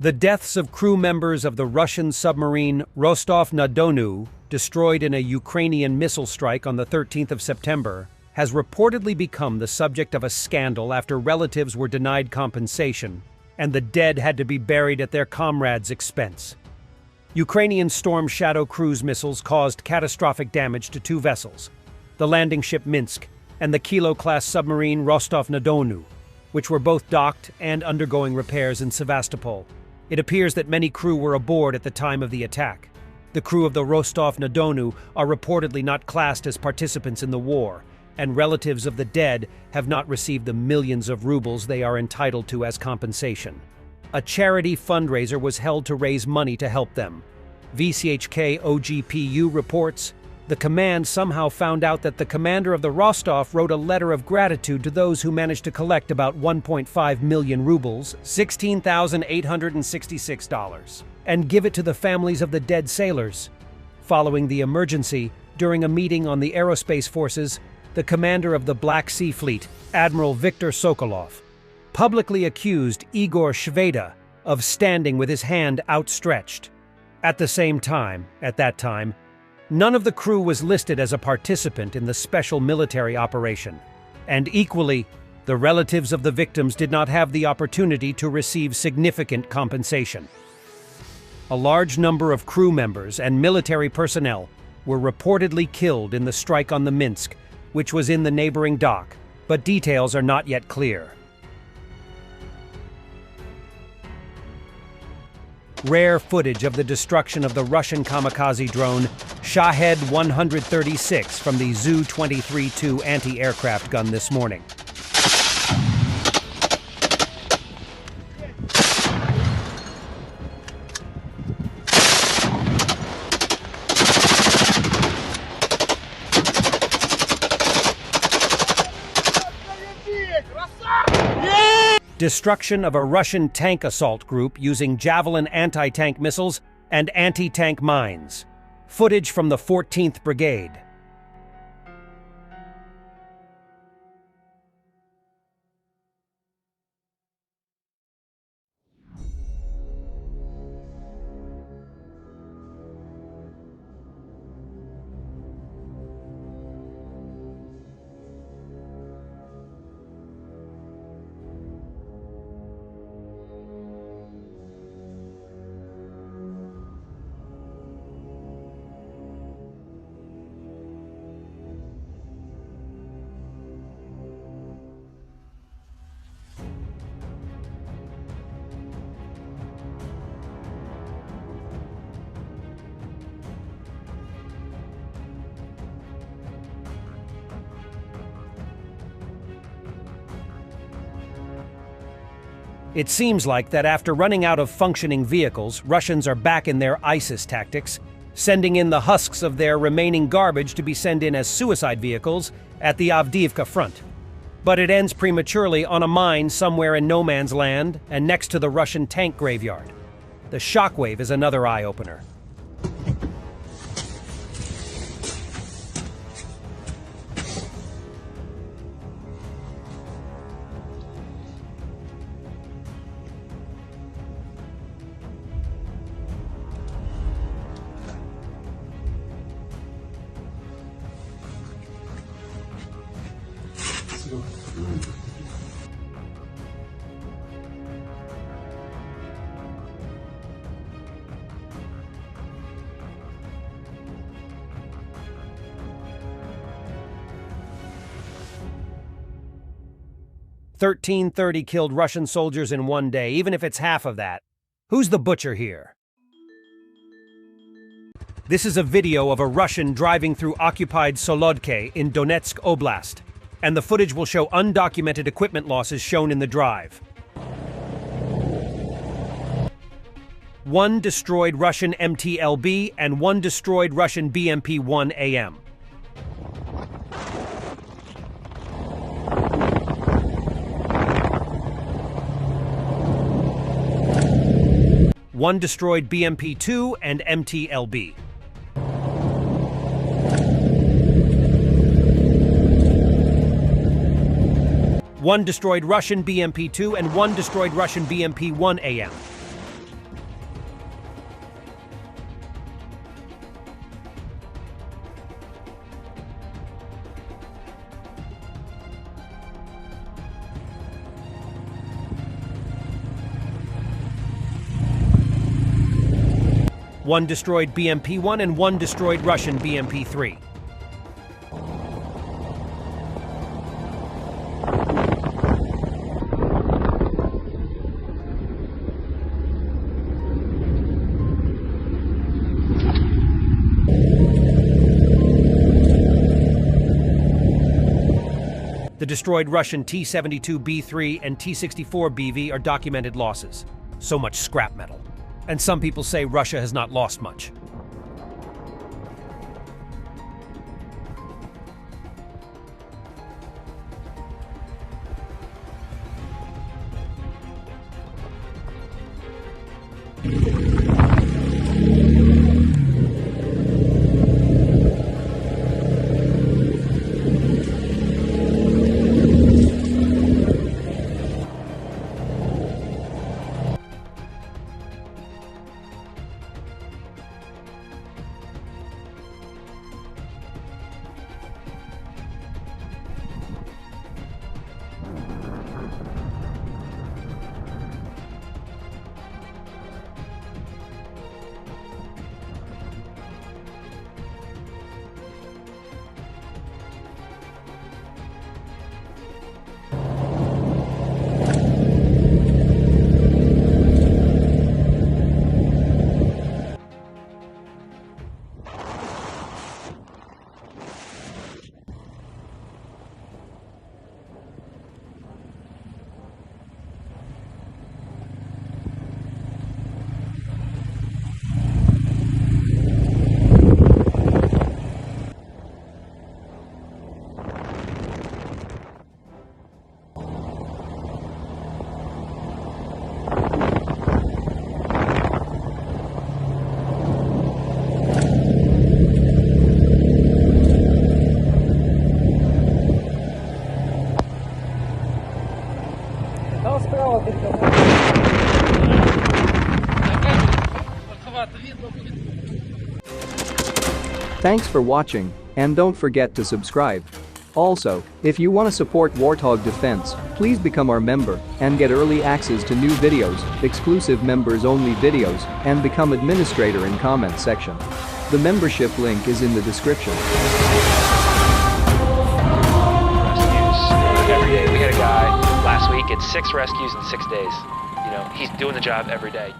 The deaths of crew members of the Russian submarine Rostov-na-Donu, destroyed in a Ukrainian missile strike on the 13th of September, has reportedly become the subject of a scandal after relatives were denied compensation, and the dead had to be buried at their comrades' expense. Ukrainian Storm Shadow cruise missiles caused catastrophic damage to two vessels, the landing ship Minsk and the Kilo-class submarine Rostov-na-Donu, which were both docked and undergoing repairs in Sevastopol. It appears that many crew were aboard at the time of the attack. The crew of the Rostov-na-Donu are reportedly not classed as participants in the war, and relatives of the dead have not received the millions of rubles they are entitled to as compensation. A charity fundraiser was held to raise money to help them. VCHK OGPU reports, the command somehow found out that the commander of the Rostov wrote a letter of gratitude to those who managed to collect about 1.5 million rubles, $16,866, and give it to the families of the dead sailors. Following the emergency, during a meeting on the aerospace forces, the commander of the Black Sea Fleet, Admiral Viktor Sokolov, publicly accused Igor Shveda of standing with his hand outstretched. At that time, none of the crew was listed as a participant in the special military operation, and equally, the relatives of the victims did not have the opportunity to receive significant compensation. A large number of crew members and military personnel were reportedly killed in the strike on the Minsk, which was in the neighboring dock, but details are not yet clear. Rare footage of the destruction of the Russian kamikaze drone Shahed 136 from the Zu-23-2 anti-aircraft gun this morning. Destruction of a Russian tank assault group using Javelin anti-tank missiles and anti-tank mines. Footage from the 14th Brigade. It seems like that after running out of functioning vehicles, Russians are back in their ISIS tactics, sending in the husks of their remaining garbage to be sent in as suicide vehicles at the Avdiivka front. But it ends prematurely on a mine somewhere in no man's land and next to the Russian tank graveyard. The shockwave is another eye-opener. $1,330 killed Russian soldiers in one day, even if it's half of that. Who's the butcher here? This is a video of a Russian driving through occupied Solodke in Donetsk Oblast, and the footage will show undocumented equipment losses shown in the drive. 1 destroyed Russian MTLB and 1 destroyed Russian BMP-1 AM. One destroyed BMP-2 and MTLB. 1 destroyed Russian BMP-2 and 1 destroyed Russian BMP-1 AM. One destroyed BMP-1 and 1 destroyed Russian BMP-3. The destroyed Russian T-72B3 and T-64BV are documented losses. So much scrap metal. And some people say Russia has not lost much. Thanks for watching, and don't forget to subscribe. Also, if you want to support Warthog Defense, please become our member and get early access to new videos, exclusive members-only videos, and become administrator in comment section. The membership link is in the description. Rescues every day. We had a guy last week, it's 6 rescues in 6 days. You know, he's doing the job every day.